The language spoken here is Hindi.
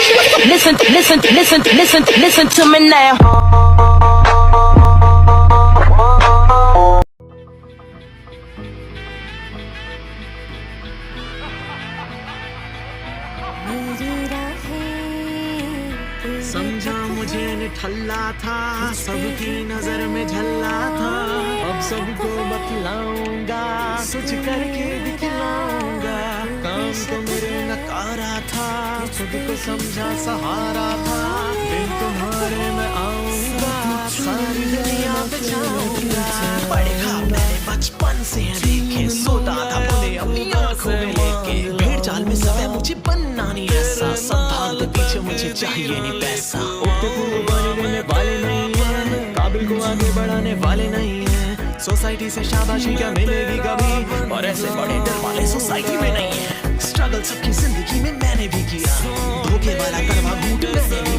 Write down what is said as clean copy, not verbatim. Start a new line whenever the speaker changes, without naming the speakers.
Listen to me now.
समझा मुझे निठल्ला था, सबकी नजर में झल्ला था। अब सबको बतलाऊंगा, कुछ करके दिखलाऊंगा। काम तो मेरे नकारा था, खुद को समझा सहारा था। दिन तुम्हारे में आऊंगा, सारी दुनिया बचाऊंगा। बड़े ख्वाब मैंने बचपन से देखे, सोता था मुझे अपनी आंखों में लेके। भीड़ चाल में सब है, मुझे बनना नहीं ऐसा। सब भागते पीछे, मुझे चाहिए नहीं पैसा। उगते फूल उगाने देने वाले नहीं है, काबिल को आगे बढ़ाने वाले नहीं है। सोसाइटी से शाबाशी क्या मिलेगी कभी, और ऐसे बड़े डर वाले सोसाइटी में नहीं है। स्ट्रगल सबकी जिंदगी में मैंने भी किया, धोखे वाला करवा घूट मैंने भी